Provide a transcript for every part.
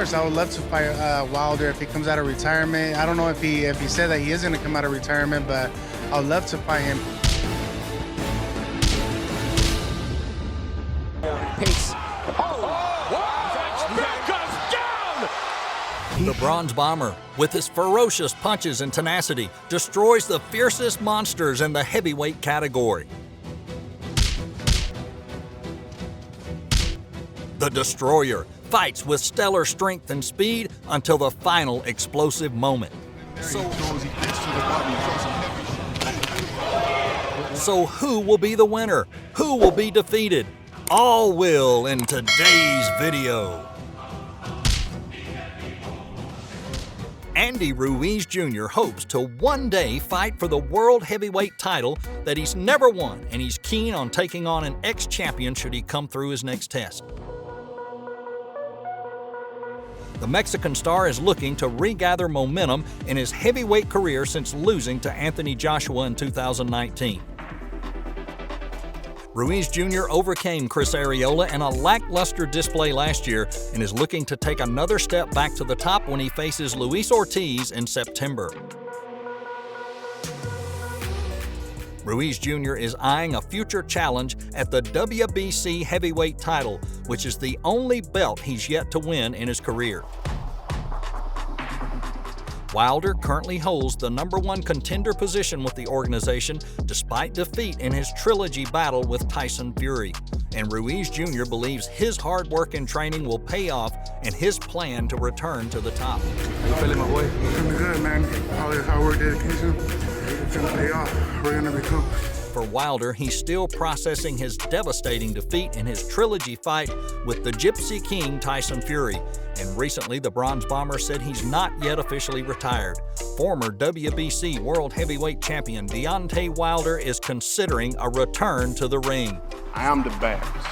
course, I would love to fight Wilder if he comes out of retirement. I don't know if he said that he is going to come out of retirement, but I would love to fight him. Pace. The Bronze Bomber, with his ferocious punches and tenacity, destroys the fiercest monsters in the heavyweight category. The Destroyer fights with stellar strength and speed until the final explosive moment. So who will be the winner? Who will be defeated? All will in today's video. Andy Ruiz Jr. hopes to one day fight for the world heavyweight title that he's never won, and he's keen on taking on an ex-champion should he come through his next test. The Mexican star is looking to regather momentum in his heavyweight career since losing to Anthony Joshua in 2019. Ruiz Jr. overcame Chris Arreola in a lackluster display last year and is looking to take another step back to the top when he faces Luis Ortiz in September. Ruiz Jr. is eyeing a future challenge at the WBC heavyweight title, which is the only belt he's yet to win in his career. Wilder currently holds the #1 contender position with the organization despite defeat in his trilogy battle with Tyson Fury. And Ruiz Jr. believes his hard work and training will pay off in his plan to return to the top. How you feeling, my boy? Feeling good, man. All this hard work, dedication, it's going to pay off. We're going to become. For Wilder, he's still processing his devastating defeat in his trilogy fight with the Gypsy King Tyson Fury. And recently, the Bronze Bomber said he's not yet officially retired. Former WBC World Heavyweight Champion Deontay Wilder is considering a return to the ring. I am the baddest.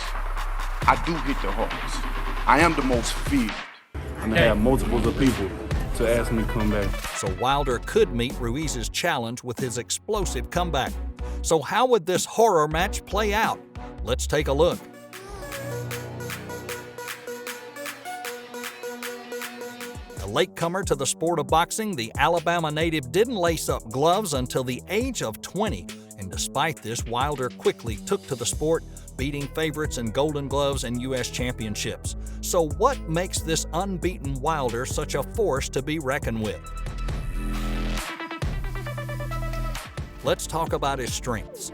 I do hit the hardest. I am the most feared. I'm going to have multiples of people to ask me to come back. So Wilder could meet Ruiz's challenge with his explosive comeback. So how would this horror match play out? Let's take a look. A latecomer to the sport of boxing, the Alabama native didn't lace up gloves until the age of 20. And despite this, Wilder quickly took to the sport, beating favorites in Golden Gloves and U.S. championships. So what makes this unbeaten Wilder such a force to be reckoned with? Let's talk about his strengths.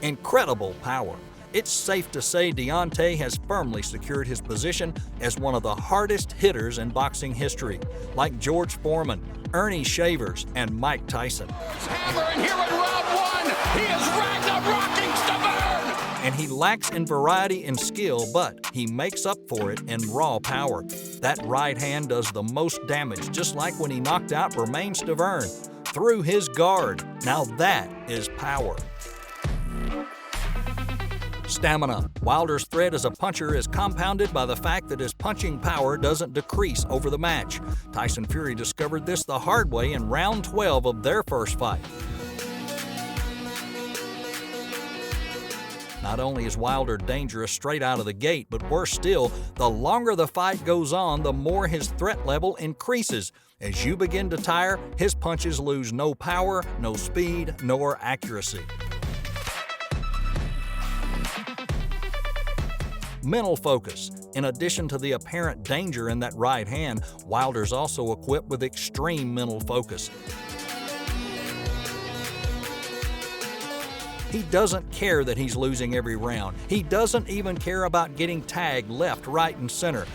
Incredible power. It's safe to say Deontay has firmly secured his position as one of the hardest hitters in boxing history, like George Foreman, Ernie Shavers, and Mike Tyson. Hammering here in round 1. He is Ragnarocking Stavern. And he lacks in variety and skill, but he makes up for it in raw power. That right hand does the most damage, just like when he knocked out Romain Stavern through his guard. Now that is power. Stamina. Wilder's threat as a puncher is compounded by the fact that his punching power doesn't decrease over the match. Tyson Fury discovered this the hard way in round 12 of their first fight. Not only is Wilder dangerous straight out of the gate, but worse still, the longer the fight goes on, the more his threat level increases. As you begin to tire, his punches lose no power, no speed, nor accuracy. Mental focus. In addition to the apparent danger in that right hand, Wilder's also equipped with extreme mental focus. He doesn't care that he's losing every round. He doesn't even care about getting tagged left, right, and center.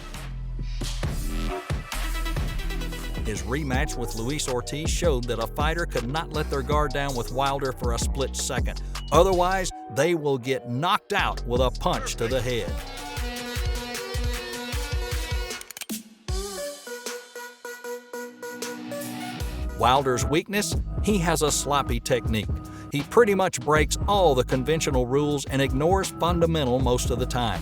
His rematch with Luis Ortiz showed that a fighter could not let their guard down with Wilder for a split second. Otherwise, they will get knocked out with a punch to the head. Wilder's weakness? He has a sloppy technique. He pretty much breaks all the conventional rules and ignores fundamental most of the time.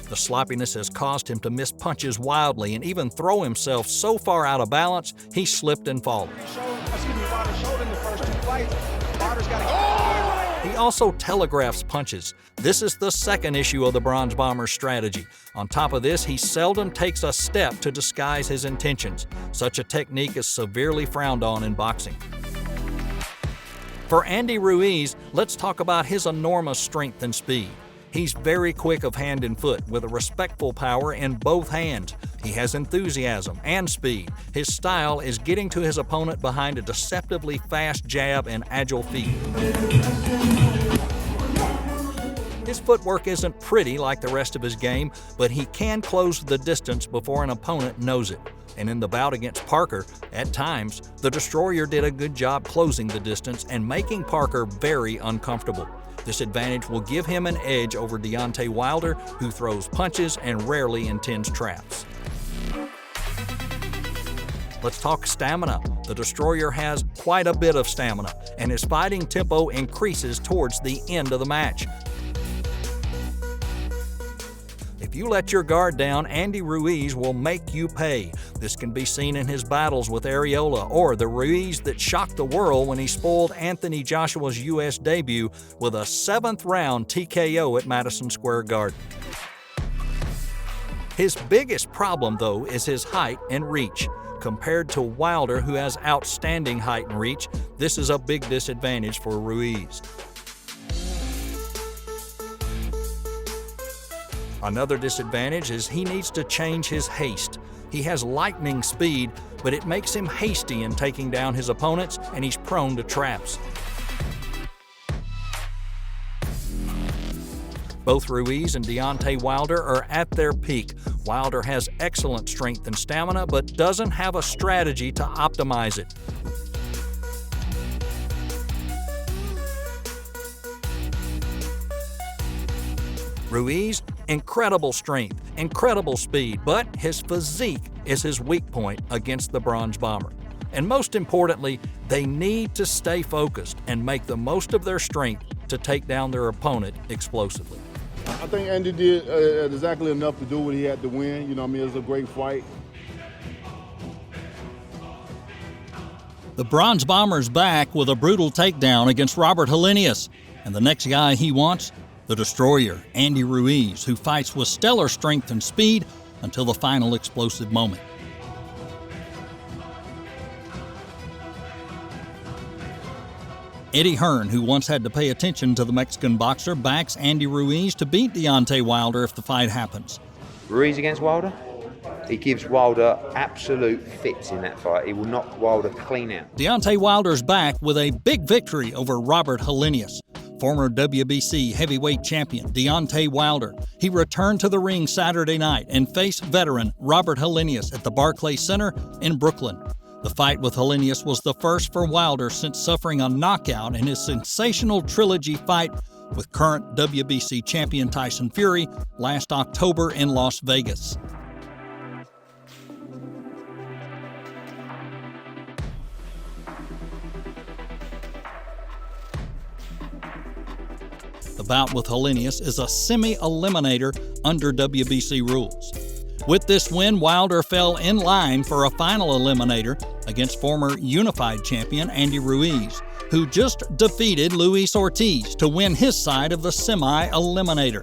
The sloppiness has caused him to miss punches wildly and even throw himself so far out of balance, he slipped and fallen. He also telegraphs punches. This is the second issue of the Bronze Bomber's strategy. On top of this, he seldom takes a step to disguise his intentions. Such a technique is severely frowned on in boxing. For Andy Ruiz, let's talk about his enormous strength and speed. He's very quick of hand and foot, with a respectful power in both hands. He has enthusiasm and speed. His style is getting to his opponent behind a deceptively fast jab and agile feet. His footwork isn't pretty like the rest of his game, but he can close the distance before an opponent knows it. And in the bout against Parker, at times, the Destroyer did a good job closing the distance and making Parker very uncomfortable. This advantage will give him an edge over Deontay Wilder, who throws punches and rarely intends traps. Let's talk stamina. The Destroyer has quite a bit of stamina, and his fighting tempo increases towards the end of the match. If you let your guard down, Andy Ruiz will make you pay. This can be seen in his battles with Arreola, or the Ruiz that shocked the world when he spoiled Anthony Joshua's U.S. debut with a 7th-round TKO at Madison Square Garden. His biggest problem, though, is his height and reach. Compared to Wilder, who has outstanding height and reach, this is a big disadvantage for Ruiz. Another disadvantage is he needs to change his haste. He has lightning speed, but it makes him hasty in taking down his opponents, and he's prone to traps. Both Ruiz and Deontay Wilder are at their peak. Wilder has excellent strength and stamina, but doesn't have a strategy to optimize it. Ruiz, incredible strength, incredible speed, but his physique is his weak point against the Bronze Bomber. And most importantly, they need to stay focused and make the most of their strength to take down their opponent explosively. I think Andy did exactly enough to do what he had to win. You know what I mean? It was a great fight. The Bronze Bomber's back with a brutal takedown against Robert Helenius. And the next guy he wants? The Destroyer, Andy Ruiz, who fights with stellar strength and speed until the final explosive moment. Eddie Hearn, who once had to pay attention to the Mexican boxer, backs Andy Ruiz to beat Deontay Wilder if the fight happens. Ruiz against Wilder? He gives Wilder absolute fits in that fight. He will knock Wilder clean out. Deontay Wilder's back with a big victory over Robert Helenius. Former WBC heavyweight champion Deontay Wilder. He returned to the ring Saturday night and faced veteran Robert Helenius at the Barclays Center in Brooklyn. The fight with Helenius was the first for Wilder since suffering a knockout in his sensational trilogy fight with current WBC champion Tyson Fury last October in Las Vegas. The bout with Helenius is a semi-eliminator under WBC rules. With this win, Wilder fell in line for a final eliminator against former unified champion Andy Ruiz, who just defeated Luis Ortiz to win his side of the semi-eliminator.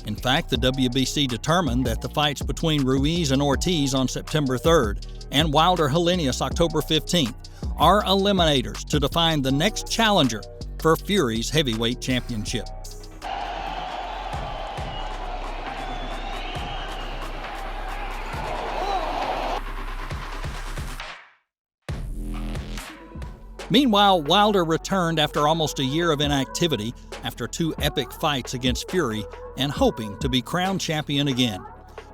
In fact, the WBC determined that the fights between Ruiz and Ortiz on September 3rd and Wilder-Helenius October 15th are eliminators to define the next challenger for Fury's heavyweight championship. Meanwhile, Wilder returned after almost a year of inactivity after 2 epic fights against Fury and hoping to be crowned champion again.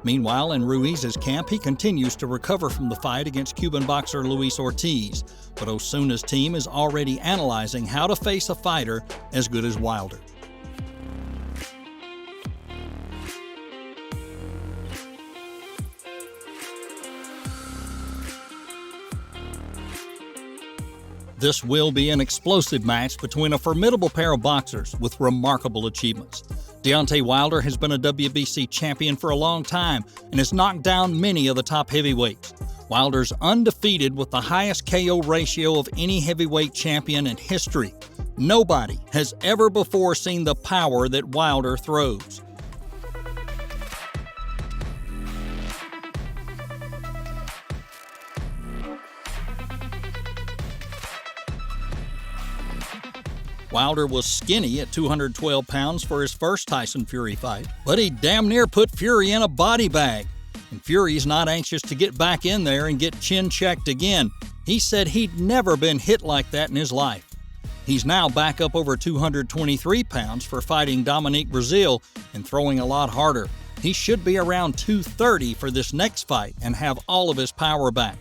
Meanwhile, in Ruiz's camp, he continues to recover from the fight against Cuban boxer Luis Ortiz, but Osuna's team is already analyzing how to face a fighter as good as Wilder. This will be an explosive match between a formidable pair of boxers with remarkable achievements. Deontay Wilder has been a WBC champion for a long time and has knocked down many of the top heavyweights. Wilder's undefeated with the highest KO ratio of any heavyweight champion in history. Nobody has ever before seen the power that Wilder throws. Wilder was skinny at 212 pounds for his first Tyson Fury fight, but he damn near put Fury in a body bag. And Fury's not anxious to get back in there and get chin-checked again. He said he'd never been hit like that in his life. He's now back up over 223 pounds for fighting Dominique Breazeale and throwing a lot harder. He should be around 230 for this next fight and have all of his power back.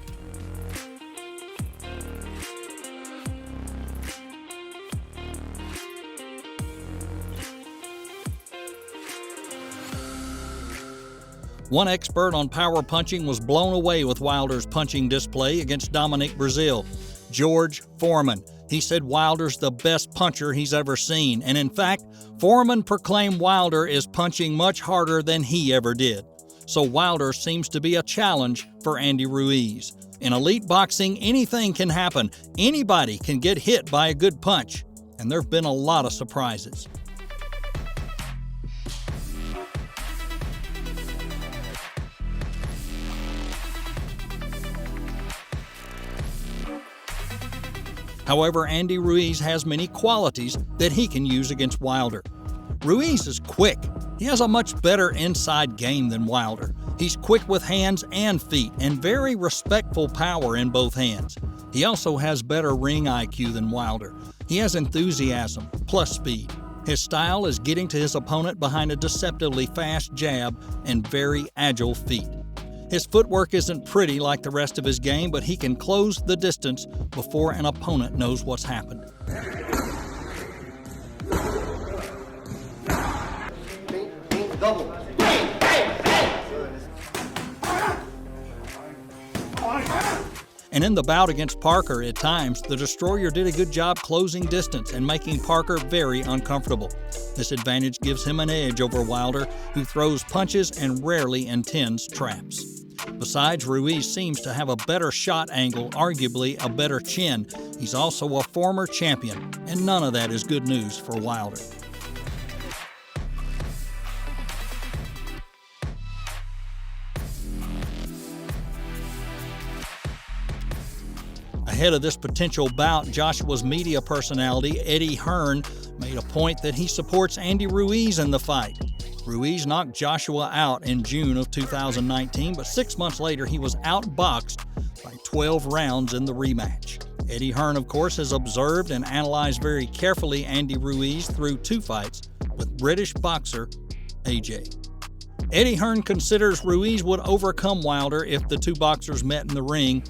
One expert on power punching was blown away with Wilder's punching display against Dominique Breazeale, George Foreman. He said Wilder's the best puncher he's ever seen, and in fact, Foreman proclaimed Wilder is punching much harder than he ever did. So Wilder seems to be a challenge for Andy Ruiz. In elite boxing, anything can happen. Anybody can get hit by a good punch, and there have been a lot of surprises. However, Andy Ruiz has many qualities that he can use against Wilder. Ruiz is quick. He has a much better inside game than Wilder. He's quick with hands and feet and very respectful power in both hands. He also has better ring IQ than Wilder. He has enthusiasm plus speed. His style is getting to his opponent behind a deceptively fast jab and very agile feet. His footwork isn't pretty like the rest of his game, but he can close the distance before an opponent knows what's happened. And in the bout against Parker, at times, the Destroyer did a good job closing distance and making Parker very uncomfortable. This advantage gives him an edge over Wilder, who throws punches and rarely intends traps. Besides, Ruiz seems to have a better shot angle, arguably a better chin. He's also a former champion, and none of that is good news for Wilder. Ahead of this potential bout, Joshua's media personality, Eddie Hearn, made a point that he supports Andy Ruiz in the fight. Ruiz knocked Joshua out in June of 2019, but 6 months later he was outboxed by 12 rounds in the rematch. Eddie Hearn, of course, has observed and analyzed very carefully Andy Ruiz through 2 fights with British boxer AJ. Eddie Hearn considers Ruiz would overcome Wilder if the 2 boxers met in the ring.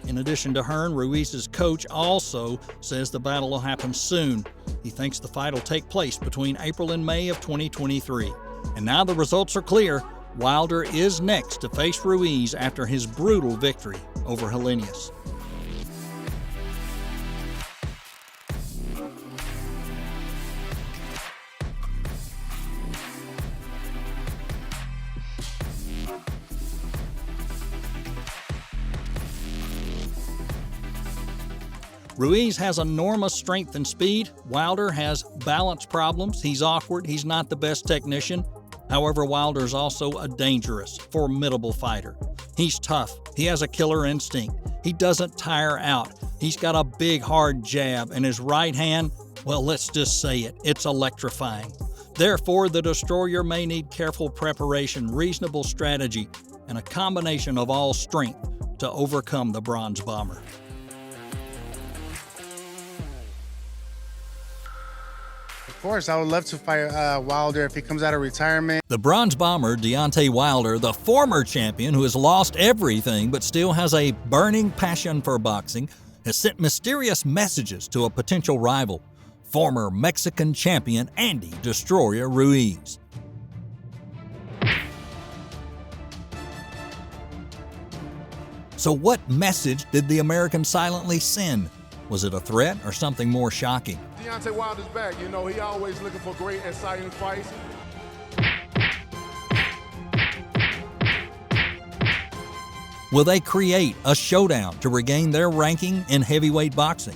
In addition to Hearn, Ruiz's coach also says the battle will happen soon. He thinks the fight will take place between April and May of 2023. And now the results are clear. Wilder is next to face Ruiz after his brutal victory over Helenius. Ruiz has enormous strength and speed. Wilder has balance problems. He's awkward. He's not the best technician. However, Wilder's also a dangerous, formidable fighter. He's tough. He has a killer instinct. He doesn't tire out. He's got a big, hard jab, and his right hand, well, let's just say it, it's electrifying. Therefore, the Destroyer may need careful preparation, reasonable strategy, and a combination of all strength to overcome the Bronze Bomber. Of course, I would love to fight Wilder if he comes out of retirement. The Bronze Bomber, Deontay Wilder, the former champion who has lost everything but still has a burning passion for boxing, has sent mysterious messages to a potential rival, former Mexican champion Andy Destroyer Ruiz. So what message did the American silently send? Was it a threat or something more shocking? Deontay Wilder's back. You know, he always looking for great, exciting fights. Will they create a showdown to regain their ranking in heavyweight boxing?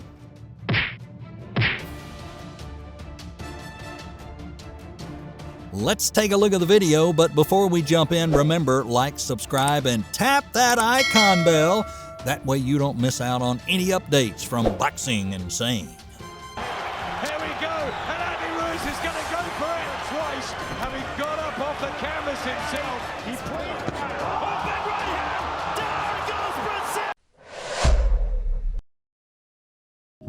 Let's take a look at the video, but before we jump in, remember, like, subscribe, and tap that icon bell. That way you don't miss out on any updates from Boxing Insane. Here we go, and Andy Ruiz is going to go for it twice, having got up off the canvas himself. He played big right hand, down goes Brazil.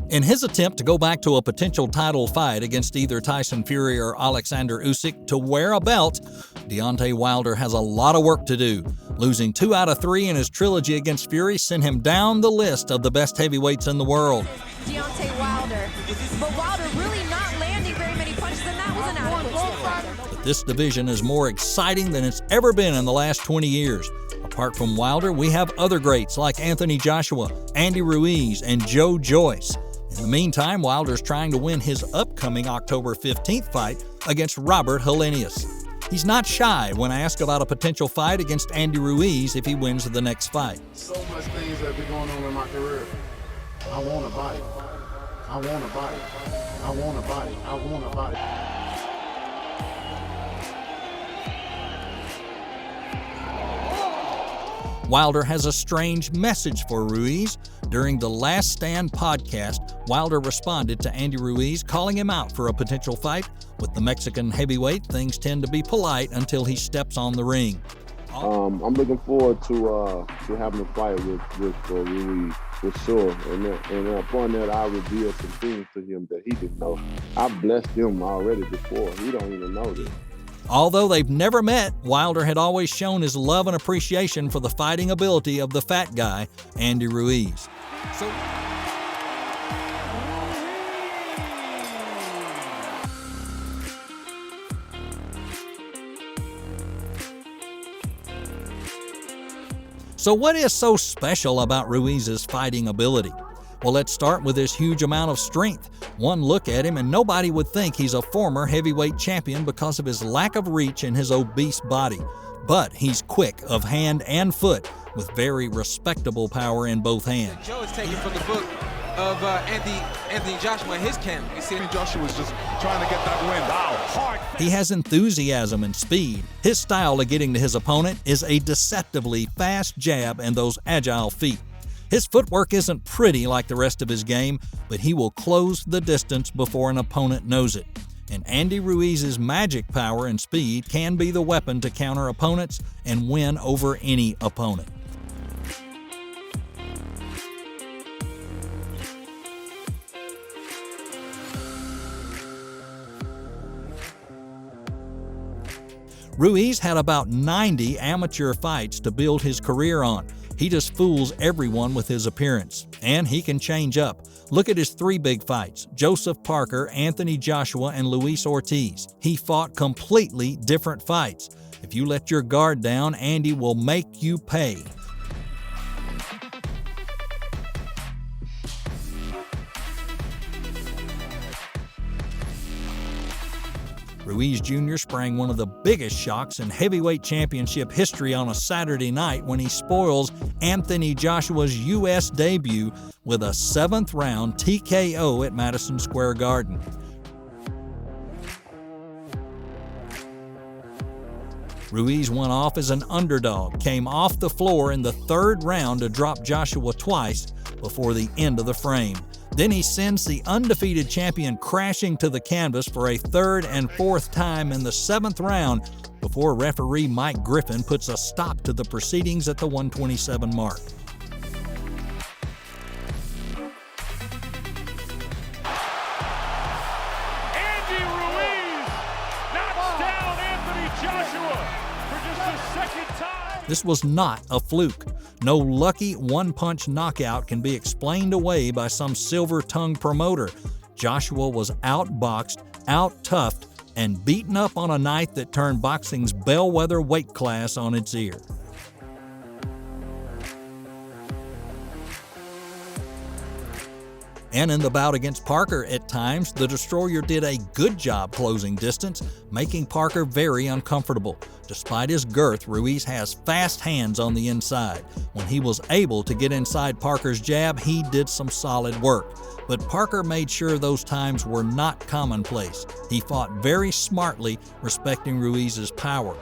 In his attempt to go back to a potential title fight against either Tyson Fury or Alexander Usyk to wear a belt, Deontay Wilder has a lot of work to do. Losing 2 out of 3 in his trilogy against Fury sent him down the list of the best heavyweights in the world. Deontay Wilder, but Wilder really not landing very many punches, and that was an adequate. But this division is more exciting than it's ever been in the last 20 years. Apart from Wilder, we have other greats like Anthony Joshua, Andy Ruiz, and Joe Joyce. In the meantime, Wilder's trying to win his upcoming October 15th fight against Robert Helenius. He's not shy when asked about a potential fight against Andy Ruiz if he wins the next fight. So much things that be going on in my career. I want a body. I want a body. I want a body. I want a body. Wilder has a strange message for Ruiz. During the Last Stand podcast, Wilder responded to Andy Ruiz, calling him out for a potential fight. With the Mexican heavyweight, things tend to be polite until he steps on the ring. I'm looking forward to having a fight with Ruiz, for sure. And upon that, I revealed some things to him that he didn't know. I blessed him already before. He don't even know this. Although they've never met, Wilder had always shown his love and appreciation for the fighting ability of the fat guy, Andy Ruiz. So what is so special about Ruiz's fighting ability? Well, let's start with his huge amount of strength. One look at him and nobody would think he's a former heavyweight champion because of his lack of reach and his obese body. But he's quick of hand and foot with very respectable power in both hands. Joe is taken from the book of Anthony Joshua and his camp. You see, Joshua was just trying to get that win. Wow, hard. He has enthusiasm and speed. His style of getting to his opponent is a deceptively fast jab and those agile feet. His footwork isn't pretty like the rest of his game, but he will close the distance before an opponent knows it. And Andy Ruiz's magic power and speed can be the weapon to counter opponents and win over any opponent. Ruiz had about 90 amateur fights to build his career on. He just fools everyone with his appearance, and he can change up. Look at his 3 big fights: Joseph Parker, Anthony Joshua, and Luis Ortiz. He fought completely different fights. If you let your guard down, Andy will make you pay. Ruiz Jr. sprang one of the biggest shocks in heavyweight championship history on a Saturday night when he spoils Anthony Joshua's U.S. debut with a 7th round TKO at Madison Square Garden. Ruiz went off as an underdog, came off the floor in the 3rd round to drop Joshua twice before the end of the frame. Then he sends the undefeated champion crashing to the canvas for a 3rd and 4th time in the 7th round before referee Mike Griffin puts a stop to the proceedings at the 127 mark. Andy Ruiz knocks down Anthony Joshua for just the 2nd time. This was not a fluke. No lucky one-punch knockout can be explained away by some silver-tongued promoter. Joshua was outboxed, out-toughed, and beaten up on a night that turned boxing's bellwether weight class on its ear. And in the bout against Parker at times, the Destroyer did a good job closing distance, making Parker very uncomfortable. Despite his girth, Ruiz has fast hands on the inside. When he was able to get inside Parker's jab, he did some solid work. But Parker made sure those times were not commonplace. He fought very smartly, respecting Ruiz's power.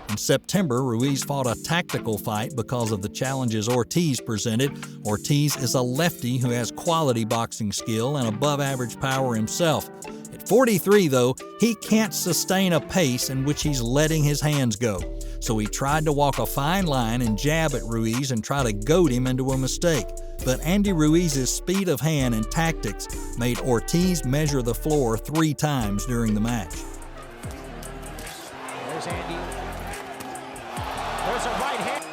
In September, Ruiz fought a tactical fight because of the challenges Ortiz presented. Ortiz is a lefty who has quality boxing skill and above-average power himself. At 43, though, he can't sustain a pace in which he's letting his hands go. So he tried to walk a fine line and jab at Ruiz and try to goad him into a mistake. But Andy Ruiz's speed of hand and tactics made Ortiz measure the floor 3 times during the match. There's Andy. There's a right hand.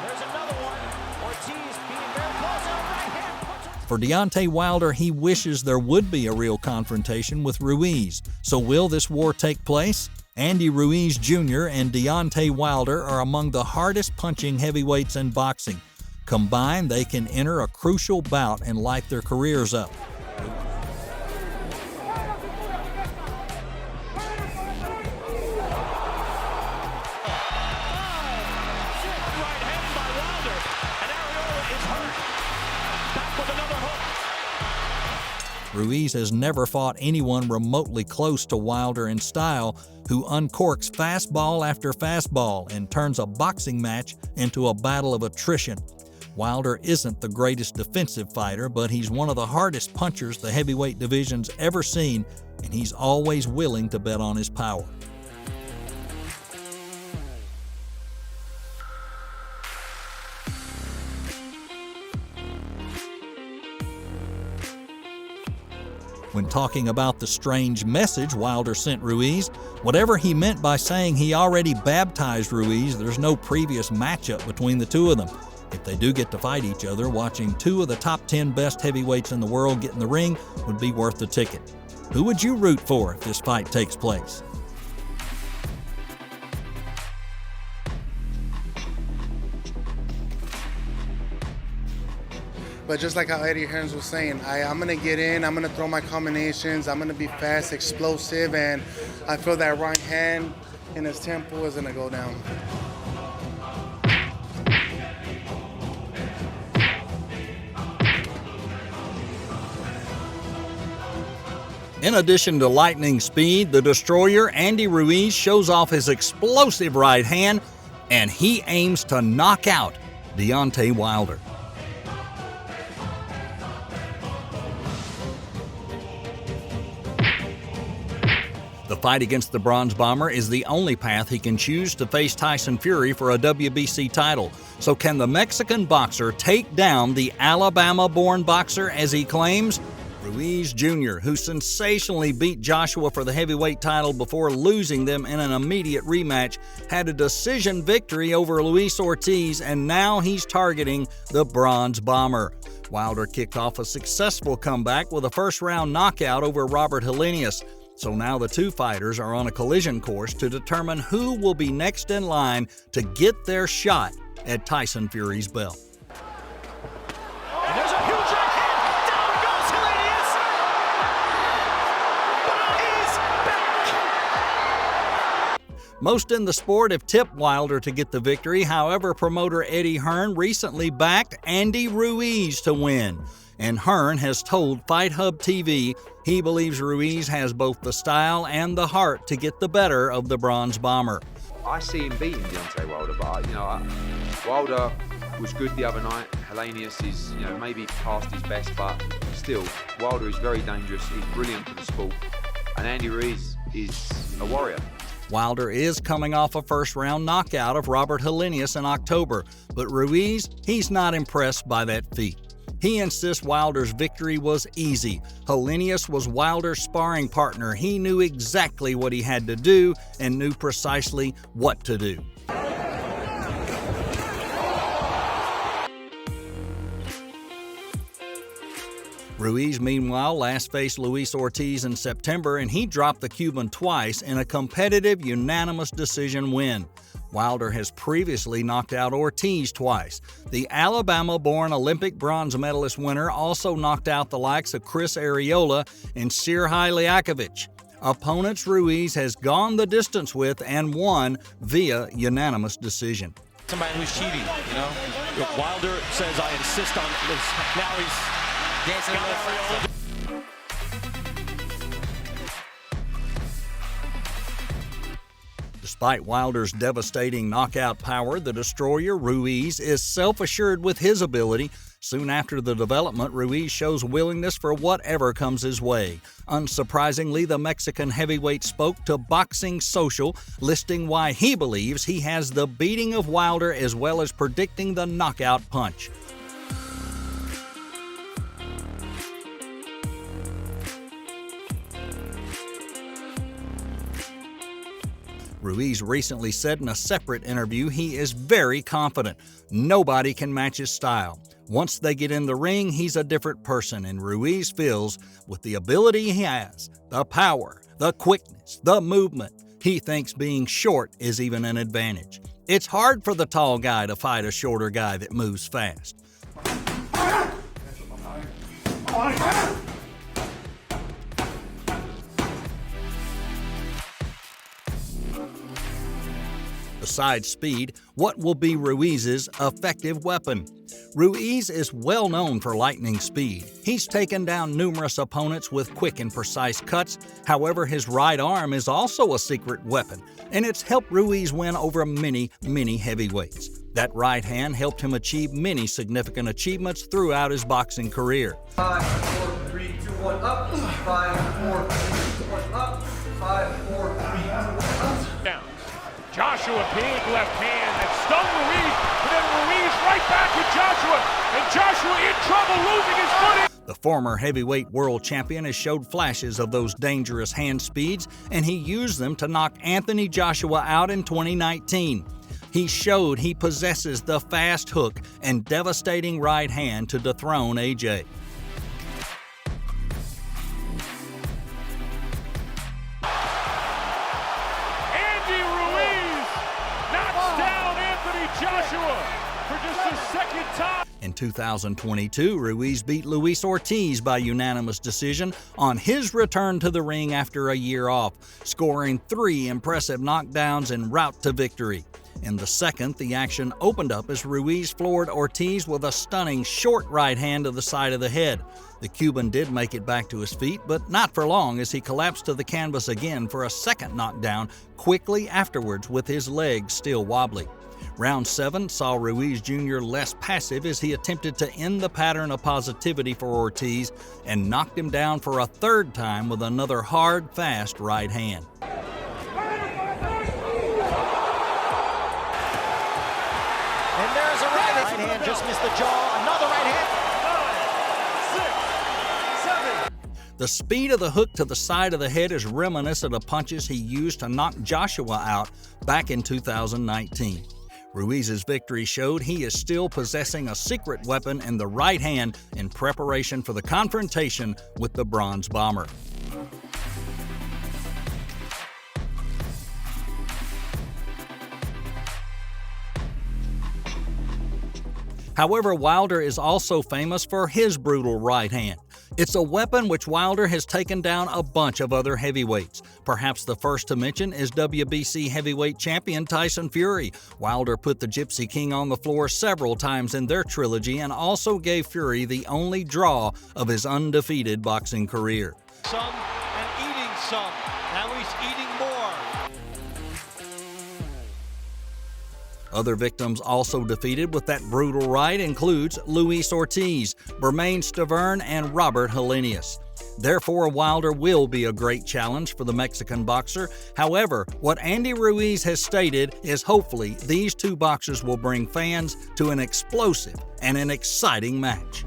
There's another one. Ortiz being very close on right hand. For Deontay Wilder, he wishes there would be a real confrontation with Ruiz. So will this war take place? Andy Ruiz Jr. and Deontay Wilder are among the hardest punching heavyweights in boxing. Combined, they can enter a crucial bout and light their careers up. Right hand by Wilder, and Arreola is hurt. Back with another hook. Ruiz has never fought anyone remotely close to Wilder in style, who uncorks fastball after fastball and turns a boxing match into a battle of attrition. Wilder isn't the greatest defensive fighter, but he's one of the hardest punchers the heavyweight division's ever seen, and he's always willing to bet on his power. When talking about the strange message Wilder sent Ruiz, whatever he meant by saying he already baptized Ruiz, there's no previous matchup between the two of them. If they do get to fight each other, watching 2 of the top 10 best heavyweights in the world get in the ring would be worth the ticket. Who would you root for if this fight takes place? But just like how Eddie Hearns was saying, I'm going to get in, I'm going to throw my combinations, I'm going to be fast, explosive, and I feel that right hand in his temple is going to go down. In addition to lightning speed, the Destroyer, Andy Ruiz, shows off his explosive right hand, and he aims to knock out Deontay Wilder. The fight against the Bronze Bomber is the only path he can choose to face Tyson Fury for a WBC title. So can the Mexican boxer take down the Alabama-born boxer as he claims? Ruiz Jr., who sensationally beat Joshua for the heavyweight title before losing them in an immediate rematch, had a decision victory over Luis Ortiz, and now he's targeting the Bronze Bomber. Wilder kicked off a successful comeback with a first-round knockout over Robert Helenius. So now the two fighters are on a collision course to determine who will be next in line to get their shot at Tyson Fury's belt. And there's a huge right hand. Down goes Helenius. He's back. Most in the sport have tipped Wilder to get the victory. However, promoter Eddie Hearn recently backed Andy Ruiz to win. And Hearn has told Fight Hub TV he believes Ruiz has both the style and the heart to get the better of the Bronze Bomber. I see him beating Deontay Wilder, but Wilder was good the other night. Helenius is, maybe past his best, but still, Wilder is very dangerous. He's brilliant for the sport, and Andy Ruiz is a warrior. Wilder is coming off a first-round knockout of Robert Helenius in October, but Ruiz, he's not impressed by that feat. He insists Wilder's victory was easy. Helenius was Wilder's sparring partner. He knew exactly what he had to do and knew precisely what to do. Ruiz, meanwhile, last faced Luis Ortiz in September, and he dropped the Cuban twice in a competitive, unanimous decision win. Wilder has previously knocked out Ortiz twice. The Alabama-born Olympic bronze medalist winner also knocked out the likes of Chris Arreola and Serhij Liakovic. Opponents Ruiz has gone the distance with and won via unanimous decision. Somebody who's cheating, you know? Wilder says, I insist on this. Now he's dancing on Arreola. Despite Wilder's devastating knockout power, the destroyer Ruiz is self-assured with his ability. Soon after the development, Ruiz shows willingness for whatever comes his way. Unsurprisingly, the Mexican heavyweight spoke to Boxing Social, listing why he believes he has the beating of Wilder as well as predicting the knockout punch. Ruiz recently said in a separate interview he is very confident. Nobody can match his style. Once they get in the ring, he's a different person, and Ruiz feels with the ability he has, the power, the quickness, the movement, he thinks being short is even an advantage. It's hard for the tall guy to fight a shorter guy that moves fast. Besides speed, what will be Ruiz's effective weapon? Ruiz is well known for lightning speed. He's taken down numerous opponents with quick and precise cuts. However, his right arm is also a secret weapon, and it's helped Ruiz win over many heavyweights. That right hand helped him achieve many significant achievements throughout his boxing career. 5, 4, 3, 2, 1, up. 5, 4, 3, 2, 1, up. 5, 4, 3, 2, 1, up. Down. Joshua, big left hand that stung Ruiz, and then Ruiz right back to Joshua, and Joshua in trouble, losing his footing. The former heavyweight world champion has showed flashes of those dangerous hand speeds, and he used them to knock Anthony Joshua out in 2019. He showed he possesses the fast hook and devastating right hand to dethrone AJ. Joshua for just the second time. In 2022, Ruiz beat Luis Ortiz by unanimous decision on his return to the ring after a year off, scoring 3 impressive knockdowns en route to victory. In the second, the action opened up as Ruiz floored Ortiz with a stunning short right hand to the side of the head. The Cuban did make it back to his feet, but not for long as he collapsed to the canvas again for a second knockdown quickly afterwards with his legs still wobbly. Round 7 saw Ruiz Jr. less passive as he attempted to end the pattern of positivity for Ortiz and knocked him down for a third time with another hard, fast right hand. And there's a right hand, just missed the jaw, another right hand. 9, 6, 7. The speed of the hook to the side of the head is reminiscent of punches he used to knock Joshua out back in 2019. Ruiz's victory showed he is still possessing a secret weapon in the right hand in preparation for the confrontation with the Bronze Bomber. However, Wilder is also famous for his brutal right hand. It's a weapon which Wilder has taken down a bunch of other heavyweights. Perhaps the first to mention is WBC heavyweight champion Tyson Fury. Wilder put the Gypsy King on the floor several times in their trilogy and also gave Fury the only draw of his undefeated boxing career. Some and eating some. Now he's eating more. Other victims also defeated with that brutal right includes Luis Ortiz, Bermane Stiverne, and Robert Helenius. Therefore, Wilder will be a great challenge for the Mexican boxer. However, what Andy Ruiz has stated is hopefully these two boxers will bring fans to an explosive and an exciting match.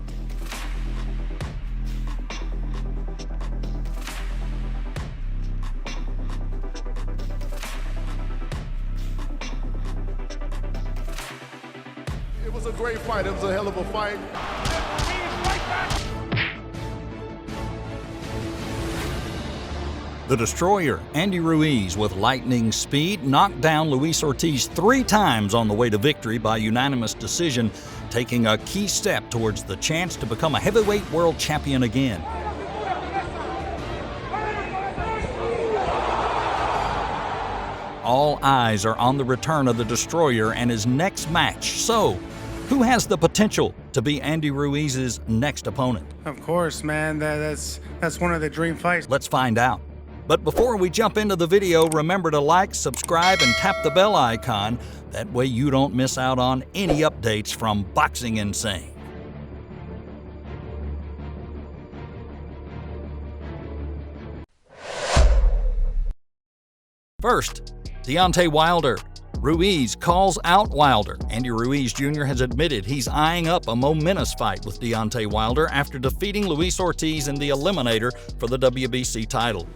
It was a great fight. It was a hell of a fight. The Destroyer, Andy Ruiz, with lightning speed, knocked down Luis Ortiz 3 times on the way to victory by unanimous decision, taking a key step towards the chance to become a heavyweight world champion again. All eyes are on the return of the Destroyer and his next match. So, who has the potential to be Andy Ruiz's next opponent? Of course, man. That's one of the dream fights. Let's find out. But before we jump into the video, remember to like, subscribe, and tap the bell icon. That way you don't miss out on any updates from Boxing Insane. First, Deontay Wilder. Ruiz calls out Wilder. Andy Ruiz Jr. has admitted he's eyeing up a momentous fight with Deontay Wilder after defeating Luis Ortiz in the Eliminator for the WBC title.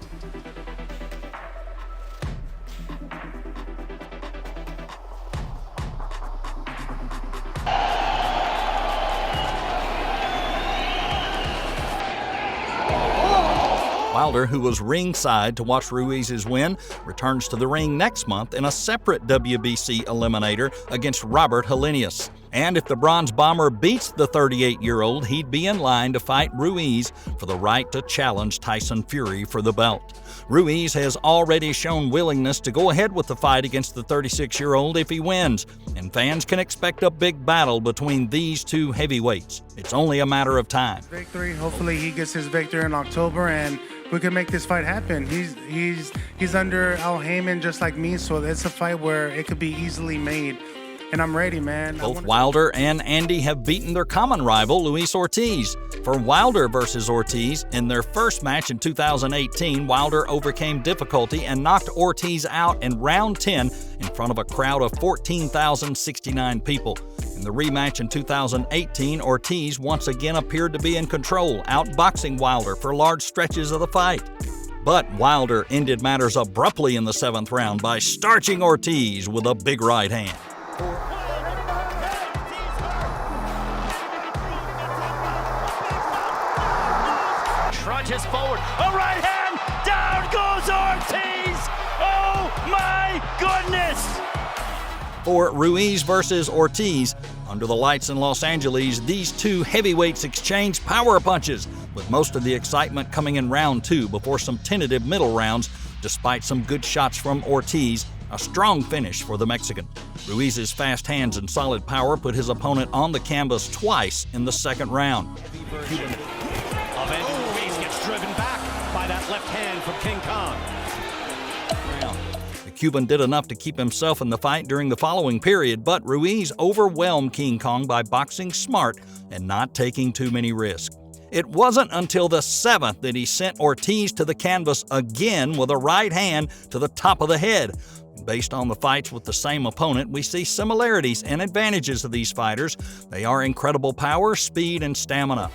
Wilder, who was ringside to watch Ruiz's win, returns to the ring next month in a separate WBC eliminator against Robert Helenius. And if the Bronze Bomber beats the 38-year-old, he'd be in line to fight Ruiz for the right to challenge Tyson Fury for the belt. Ruiz has already shown willingness to go ahead with the fight against the 36-year-old if he wins, and fans can expect a big battle between these two heavyweights. It's only a matter of time. Victory. Hopefully he gets his victory in October and we can make this fight happen. He's under Al Heyman just like me, so it's a fight where it could be easily made. And I'm ready, man. Both Wilder and Andy have beaten their common rival, Luis Ortiz. For Wilder versus Ortiz, in their first match in 2018, Wilder overcame difficulty and knocked Ortiz out in round 10 in front of a crowd of 14,069 people. In the rematch in 2018, Ortiz once again appeared to be in control, outboxing Wilder for large stretches of the fight. But Wilder ended matters abruptly in the 7th round by starching Ortiz with a big right hand. Trudges forward, a right hand, down goes Ortiz! Oh my goodness! For Ruiz versus Ortiz, under the lights in Los Angeles, these two heavyweights exchanged power punches, with most of the excitement coming in round 2 before some tentative middle rounds, despite some good shots from Ortiz. A strong finish for the Mexican. Ruiz's fast hands and solid power put his opponent on the canvas twice in the 2nd round. Ruiz gets driven back by that left hand from King Kong. The Cuban did enough to keep himself in the fight during the following period, but Ruiz overwhelmed King Kong by boxing smart and not taking too many risks. It wasn't until the 7th that he sent Ortiz to the canvas again with a right hand to the top of the head. Based on the fights with the same opponent, we see similarities and advantages of these fighters. They are incredible power, speed, and stamina.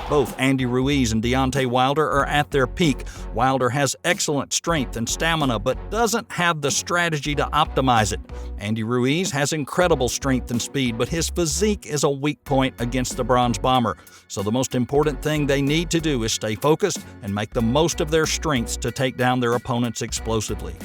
Both Andy Ruiz and Deontay Wilder are at their peak. Wilder has excellent strength and stamina, but doesn't have the strategy to optimize it. Andy Ruiz has incredible strength and speed, but his physique is a weak point against the Bronze Bomber. So the most important thing they need to do is stay focused and make the most of their strengths to take down their opponents explosively.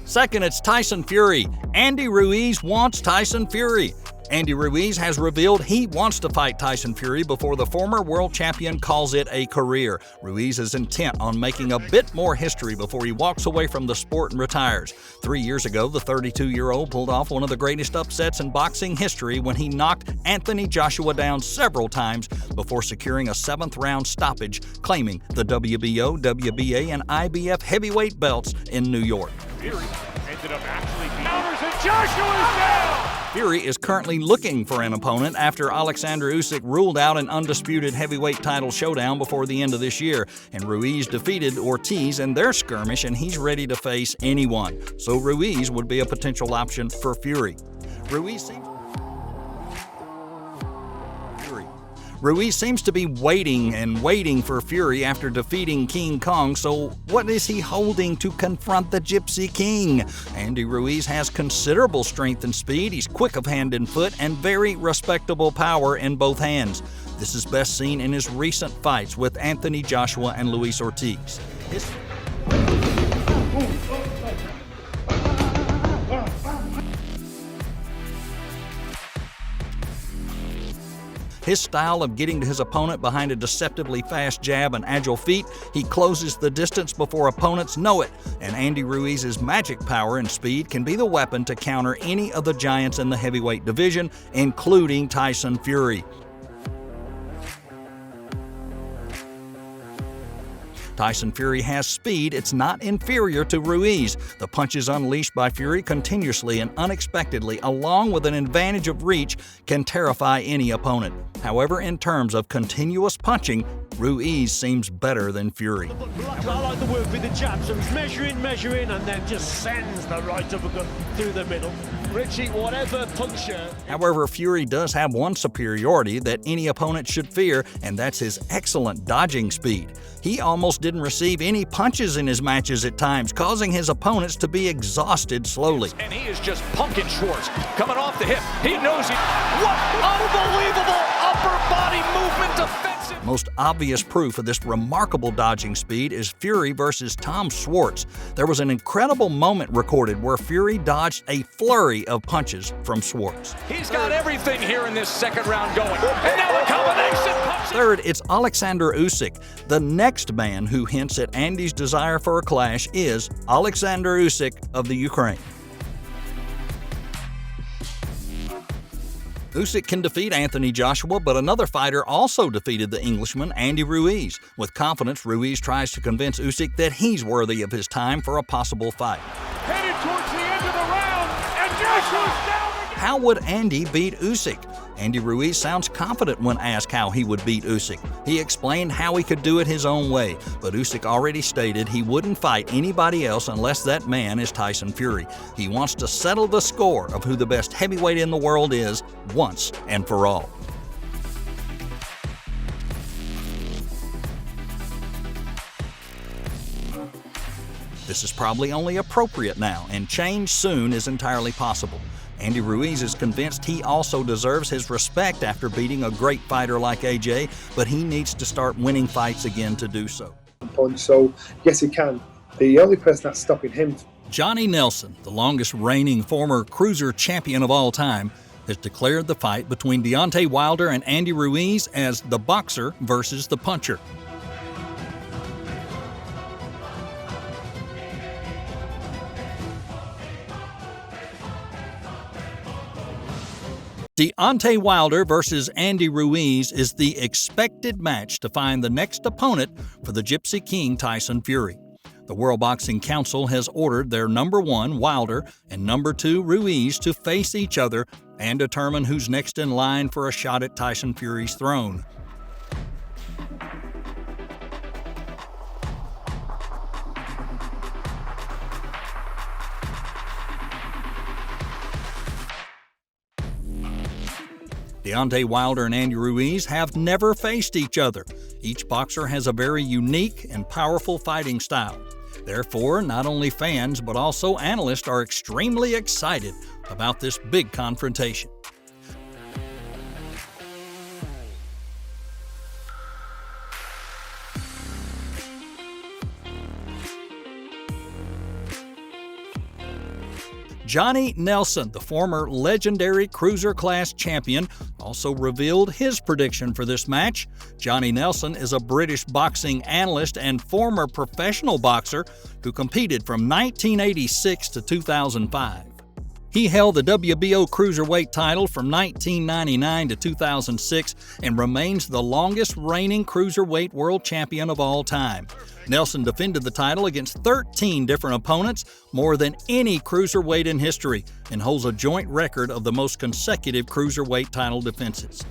Second, it's Tyson Fury. Andy Ruiz wants Tyson Fury. Andy Ruiz has revealed he wants to fight Tyson Fury before the former world champion calls it a career. Ruiz is intent on making a bit more history before he walks away from the sport and retires. 3 years ago, the 32-year-old pulled off one of the greatest upsets in boxing history when he knocked Anthony Joshua down several times before securing a 7th-round stoppage, claiming the WBO, WBA, and IBF heavyweight belts in New York. Fury ended up actually beating and Joshua's down! Fury is currently looking for an opponent after Alexander Usyk ruled out an undisputed heavyweight title showdown before the end of this year, and Ruiz defeated Ortiz in their skirmish, and he's ready to face anyone. So Ruiz would be a potential option Ruiz seems to be waiting and waiting for Fury after defeating King Kong, so what is he holding to confront the Gypsy King? Andy Ruiz has considerable strength and speed. He's quick of hand and foot and very respectable power in both hands. This is best seen in his recent fights with Anthony Joshua and Luis Ortiz. His style of getting to his opponent behind a deceptively fast jab and agile feet, he closes the distance before opponents know it, and Andy Ruiz's magic power and speed can be the weapon to counter any of the giants in the heavyweight division, including Tyson Fury. Tyson Fury has speed. It's not inferior to Ruiz. The punches unleashed by Fury continuously and unexpectedly, along with an advantage of reach, can terrify any opponent. However, in terms of continuous punching, Ruiz seems better than Fury. I like the work with the jab, so he's measuring, and then just sends the right uppercut through the middle. Richie, whatever puncture. However, Fury does have one superiority that any opponent should fear, and that's his excellent dodging speed. He almost didn't receive any punches in his matches at times, causing his opponents to be exhausted slowly. And he is just punking Schwartz, coming off the hip. He knows he... What unbelievable upper body movement defensive! Most obvious proof of this remarkable dodging speed is Fury versus Tom Schwartz. There was an incredible moment recorded where Fury dodged a flurry of punches from Schwartz. He's got everything here in this second round going. And now the combination punches. Third, it's Alexander Usyk. The next man who hints at Andy's desire for a clash is Alexander Usyk of the Ukraine. Usyk can defeat Anthony Joshua, but another fighter also defeated the Englishman, Andy Ruiz. With confidence, Ruiz tries to convince Usyk that he's worthy of his time for a possible fight. Headed towards the end of the round, and Joshua's down again. How would Andy beat Usyk? Andy Ruiz sounds confident when asked how he would beat Usyk. He explained how he could do it his own way, but Usyk already stated he wouldn't fight anybody else unless that man is Tyson Fury. He wants to settle the score of who the best heavyweight in the world is once and for all. This is probably only appropriate now, and change soon is entirely possible. Andy Ruiz is convinced he also deserves his respect after beating a great fighter like AJ, but he needs to start winning fights again to do so. So, yes, he can. The only person that's stopping him... Johnny Nelson, the longest reigning former cruiser champion of all time, has declared the fight between Deontay Wilder and Andy Ruiz as the boxer versus the puncher. Deontay Wilder versus Andy Ruiz is the expected match to find the next opponent for the Gypsy King Tyson Fury. The World Boxing Council has ordered their number 1, Wilder, and number 2, Ruiz, to face each other and determine who's next in line for a shot at Tyson Fury's throne. Deontay Wilder and Andy Ruiz have never faced each other. Each boxer has a very unique and powerful fighting style. Therefore, not only fans but also analysts are extremely excited about this big confrontation. Johnny Nelson, the former legendary cruiser class champion, also revealed his prediction for this match. Johnny Nelson is a British boxing analyst and former professional boxer who competed from 1986 to 2005. He held the WBO cruiserweight title from 1999 to 2006 and remains the longest reigning cruiserweight world champion of all time. Nelson defended the title against 13 different opponents, more than any cruiserweight in history, and holds a joint record of the most consecutive cruiserweight title defenses.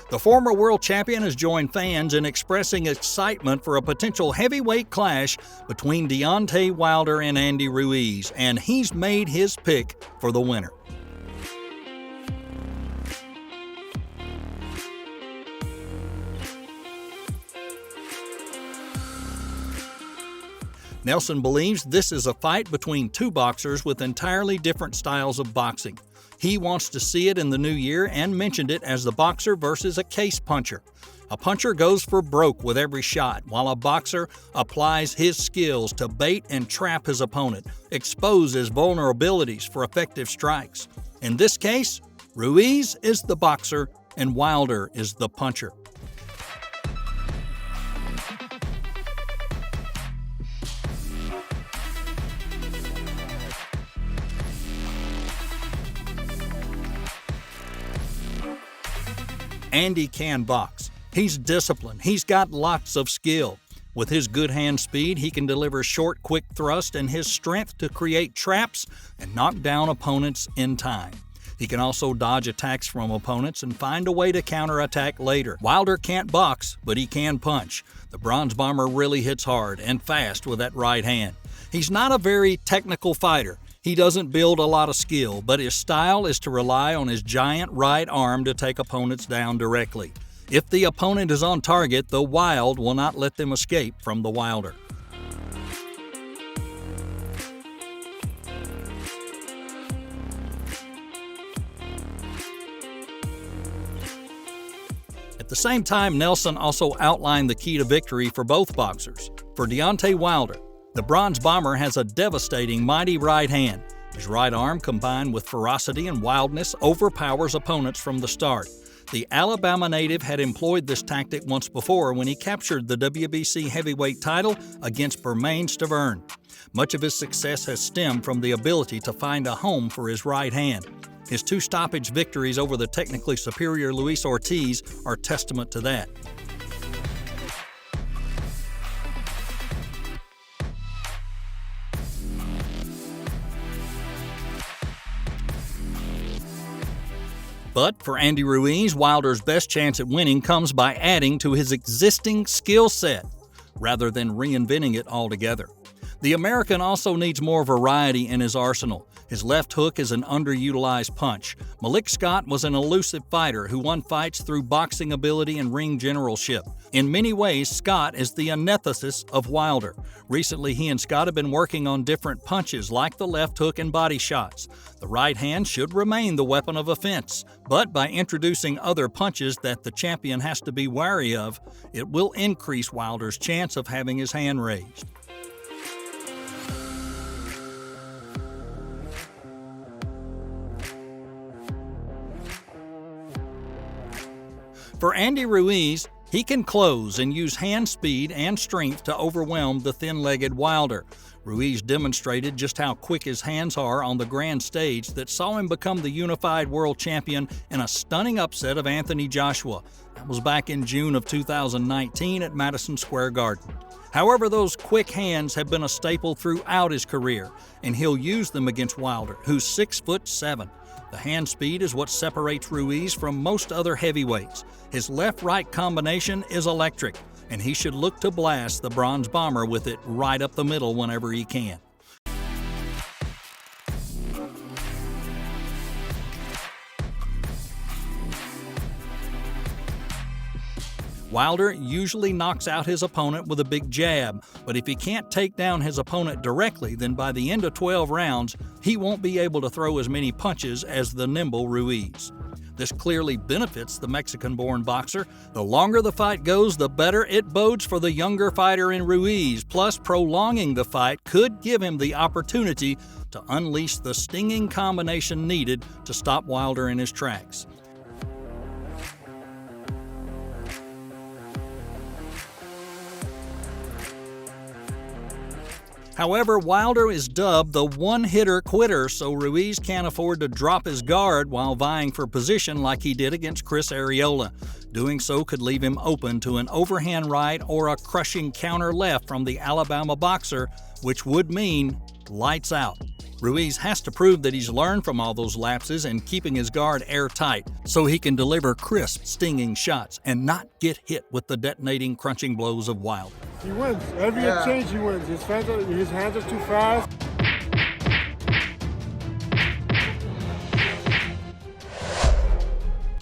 The former world champion has joined fans in expressing excitement for a potential heavyweight clash between Deontay Wilder and Andy Ruiz, and he's made his pick for the winner. Nelson believes this is a fight between two boxers with entirely different styles of boxing. He wants to see it in the new year and mentioned it as the boxer versus a case puncher. A puncher goes for broke with every shot, while a boxer applies his skills to bait and trap his opponent, expose his vulnerabilities for effective strikes. In this case, Ruiz is the boxer and Wilder is the puncher. Andy can box. He's disciplined. He's got lots of skill. With his good hand speed, he can deliver short, quick thrust and his strength to create traps and knock down opponents in time. He can also dodge attacks from opponents and find a way to counterattack later. Wilder can't box, but he can punch. The Bronze Bomber really hits hard and fast with that right hand. He's not a very technical fighter. He doesn't build a lot of skill, but his style is to rely on his giant right arm to take opponents down directly. If the opponent is on target, the Wild will not let them escape from the Wilder. At the same time, Nelson also outlined the key to victory for both boxers. For Deontay Wilder, the Bronze Bomber has a devastating, mighty right hand. His right arm, combined with ferocity and wildness, overpowers opponents from the start. The Alabama native had employed this tactic once before when he captured the WBC heavyweight title against Bermane Stiverne. Much of his success has stemmed from the ability to find a home for his right hand. His two stoppage victories over the technically superior Luis Ortiz are testament to that. But for Andy Ruiz, Wilder's best chance at winning comes by adding to his existing skill set rather than reinventing it altogether. The American also needs more variety in his arsenal. His left hook is an underutilized punch. Malik Scott was an elusive fighter who won fights through boxing ability and ring generalship. In many ways, Scott is the antithesis of Wilder. Recently, he and Scott have been working on different punches like the left hook and body shots. The right hand should remain the weapon of offense, but by introducing other punches that the champion has to be wary of, it will increase Wilder's chance of having his hand raised. For Andy Ruiz, he can close and use hand speed and strength to overwhelm the thin-legged Wilder. Ruiz demonstrated just how quick his hands are on the grand stage that saw him become the unified world champion in a stunning upset of Anthony Joshua. That was back in June of 2019 at Madison Square Garden. However, those quick hands have been a staple throughout his career, and he'll use them against Wilder, who's 6'7". The hand speed is what separates Ruiz from most other heavyweights. His left-right combination is electric, and he should look to blast the Bronze Bomber with it right up the middle whenever he can. Wilder usually knocks out his opponent with a big jab, but if he can't take down his opponent directly, then by the end of 12 rounds, he won't be able to throw as many punches as the nimble Ruiz. This clearly benefits the Mexican-born boxer. The longer the fight goes, the better it bodes for the younger fighter in Ruiz, plus prolonging the fight could give him the opportunity to unleash the stinging combination needed to stop Wilder in his tracks. However, Wilder is dubbed the one-hitter quitter, so Ruiz can't afford to drop his guard while vying for position like he did against Chris Arreola. Doing so could leave him open to an overhand right or a crushing counter left from the Alabama boxer, which would mean lights out. Ruiz has to prove that he's learned from all those lapses and keeping his guard airtight so he can deliver crisp, stinging shots and not get hit with the detonating, crunching blows of Wilder. He wins. Every exchange he wins. His hands are too fast.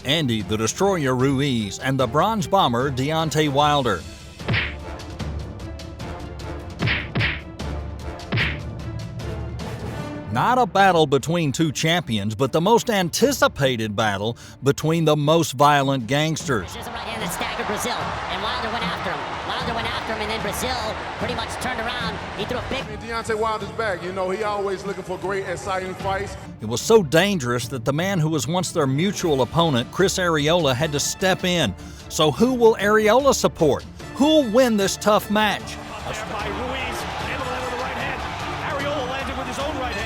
Andy the Destroyer Ruiz and the Bronze Bomber Deontay Wilder. Not a battle between two champions, but the most anticipated battle between the most violent gangsters. There's a right hand that staggered Brazil, and Wilder went after him. Wilder went after him, and then Brazil pretty much turned around. He threw a big... Deontay Wilder's back. You know, he always looking for great, exciting fights. It was so dangerous that the man who was once their mutual opponent, Chris Arreola, had to step in. So who will Arreola support? Who'll win this tough match? There by Ruiz, able to land with the right hand. Arreola landed with his own right hand.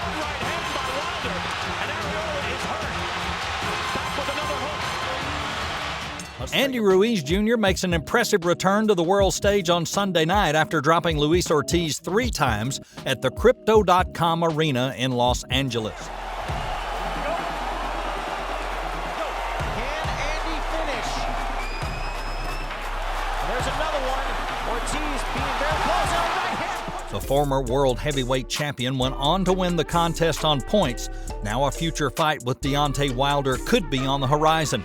Right hand by Wilder, and Arreola is hurt. Back with another hook. Andy Ruiz Jr. makes an impressive return to the world stage on Sunday night after dropping Luis Ortiz 3 times at the Crypto.com Arena in Los Angeles. Can Andy finish? There's another one. Ortiz being very close on the right hand. The former world heavyweight champion went on to win the contest on points. Now a future fight with Deontay Wilder could be on the horizon.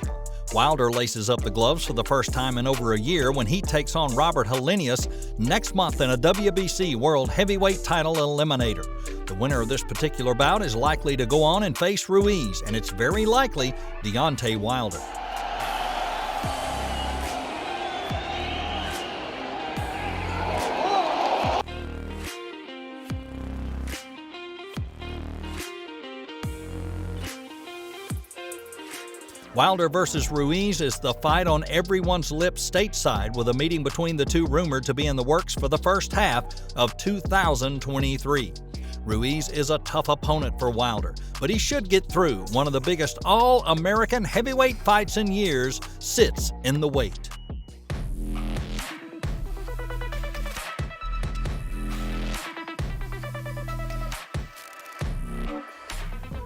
Wilder laces up the gloves for the first time in over a year when he takes on Robert Helenius next month in a WBC World Heavyweight Title Eliminator. The winner of this particular bout is likely to go on and face Ruiz, and it's very likely Deontay Wilder. Wilder versus Ruiz is the fight on everyone's lips stateside, with a meeting between the two rumored to be in the works for the first half of 2023. Ruiz is a tough opponent for Wilder, but he should get through. One of the biggest all-American heavyweight fights in years sits in the wait.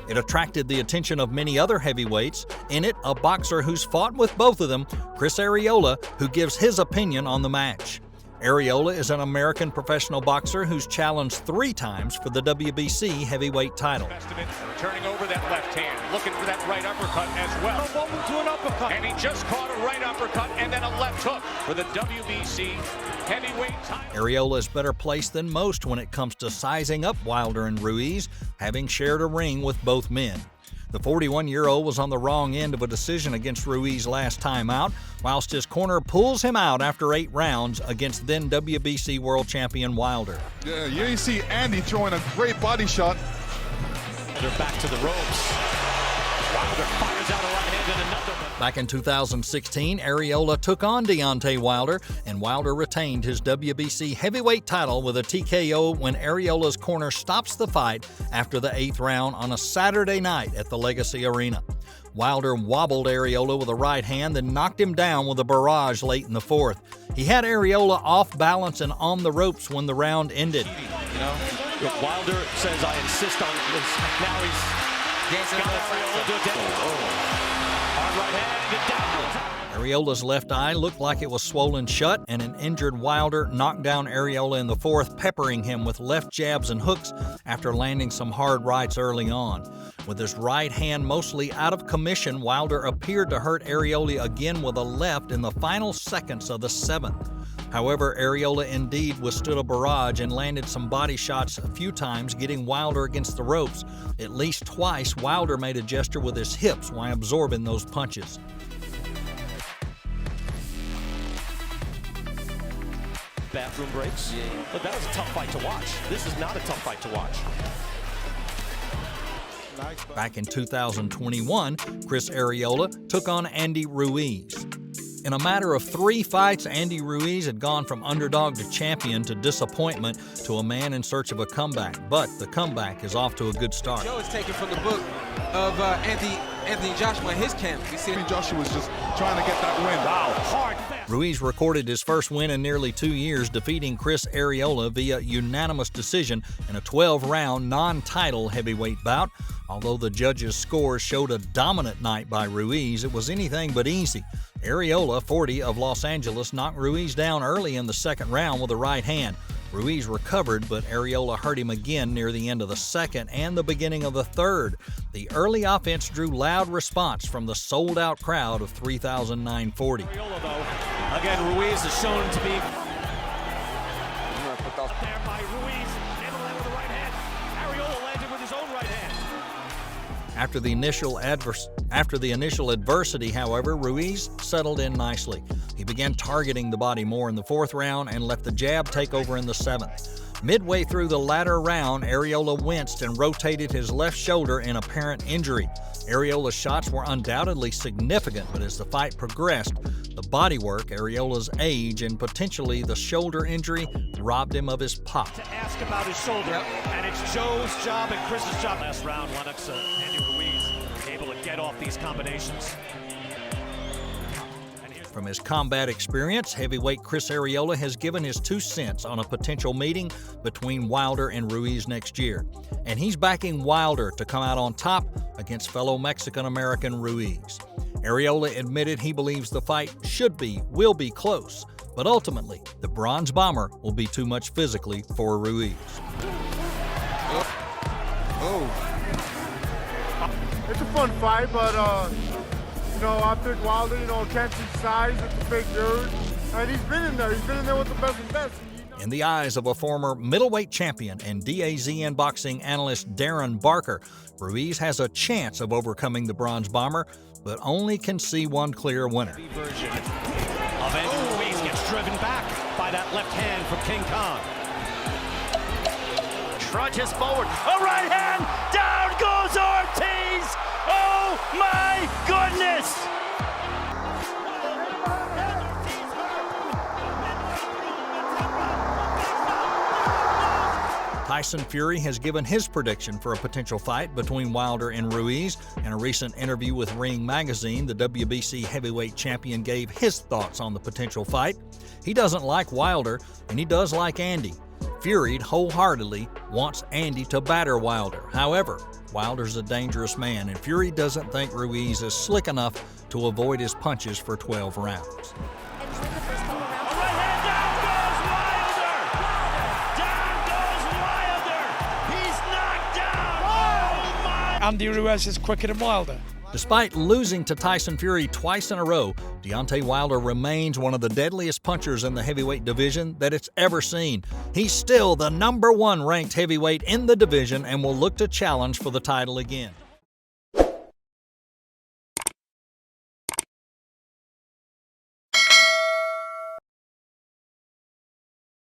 It attracted the attention of many other heavyweights. In it, a boxer who's fought with both of them, Chris Arreola, who gives his opinion on the match. Arreola is an American professional boxer who's challenged 3 times for the WBC heavyweight title. Turning over that left hand, looking for that right uppercut as well. Open to an uppercut. And he just caught a right uppercut and then a left hook for the WBC heavyweight title. Arreola is better placed than most when it comes to sizing up Wilder and Ruiz, having shared a ring with both men. The 41-year-old was on the wrong end of a decision against Ruiz last time out, whilst his corner pulls him out after 8 rounds against then WBC world champion Wilder. Yeah, you see Andy throwing a great body shot. They're back to the ropes. Wilder fires out a right hand and another one. Back in 2016, Arreola took on Deontay Wilder, and Wilder retained his WBC heavyweight title with a TKO when Arreola's corner stops the fight after the 8th round on a Saturday night at the Legacy Arena. Wilder wobbled Arreola with a right hand, then knocked him down with a barrage late in the 4th. He had Arreola off balance and on the ropes when the round ended. You know, Wilder says, I insist on this. Now he's got Arreola to attack. Hard right hand, get down. Arreola's left eye looked like it was swollen shut, and an injured Wilder knocked down Arreola in the 4th, peppering him with left jabs and hooks after landing some hard rights early on. With his right hand mostly out of commission, Wilder appeared to hurt Arreola again with a left in the final seconds of the 7th. However, Arreola indeed withstood a barrage and landed some body shots a few times, getting Wilder against the ropes. At least twice, Wilder made a gesture with his hips while absorbing those punches. Bathroom breaks. But that was a tough fight to watch. This is not a tough fight to watch. Back in 2021, Chris Arreola took on Andy Ruiz. In a matter of 3 fights, Andy Ruiz had gone from underdog to champion to disappointment to a man in search of a comeback. But the comeback is off to a good start. Joe is taken from the book of Anthony Joshua in his camp. We see Joshua was just trying to get that win. Wow, hard. Ruiz recorded his first win in nearly 2 years, defeating Chris Arreola via unanimous decision in a 12-round non-title heavyweight bout. Although the judges' scores showed a dominant night by Ruiz, it was anything but easy. Arreola, 40, of Los Angeles, knocked Ruiz down early in the second round with a right hand. Ruiz recovered, but Arreola hurt him again near the end of the second and the beginning of the third. The early offense drew loud response from the sold-out crowd of 3,940. Arreola, though, again, Ruiz is shown to be there by Ruiz, able to land with the right hand. Arreola landed with his own right hand. After the initial adversity, however, Ruiz settled in nicely. He began targeting the body more in the fourth round and let the jab take over in the seventh. Midway through the latter round, Arreola winced and rotated his left shoulder in apparent injury. Arreola's shots were undoubtedly significant, but as the fight progressed, the bodywork, Arreola's age, and potentially the shoulder injury robbed him of his pop. To ask about his shoulder, and it's Joe's job and Chris's job. Last round, Lennox and Ruiz able to get off these combinations. From his combat experience, heavyweight Chris Arreola has given his 2 cents on a potential meeting between Wilder and Ruiz next year. And he's backing Wilder to come out on top against fellow Mexican-American Ruiz. Arreola admitted he believes the fight will be close, but ultimately, the Bronze Bomber will be too much physically for Ruiz. It's a fun fight, but I think Wilder, catch his size, it's a big dude. And he's been in there. He's been in there with the best of the best. In the eyes of a former middleweight champion and DAZN boxing analyst Darren Barker, Ruiz has a chance of overcoming the Bronze Bomber, but only can see one clear winner. Version of Andy Ruiz gets driven back by that left hand from King Kong. Trudges forward. A right hand. Down goes Ortiz. Oh my goodness. Tyson Fury has given his prediction for a potential fight between Wilder and Ruiz. In a recent interview with Ring Magazine, the WBC heavyweight champion gave his thoughts on the potential fight. He doesn't like Wilder, and he does like Andy. Fury wholeheartedly wants Andy to batter Wilder. However, Wilder's a dangerous man, and Fury doesn't think Ruiz is slick enough to avoid his punches for 12 rounds. Andy Ruiz is quicker than Wilder. Despite losing to Tyson Fury twice in a row, Deontay Wilder remains one of the deadliest punchers in the heavyweight division that it's ever seen. He's still the #1 ranked heavyweight in the division and will look to challenge for the title again.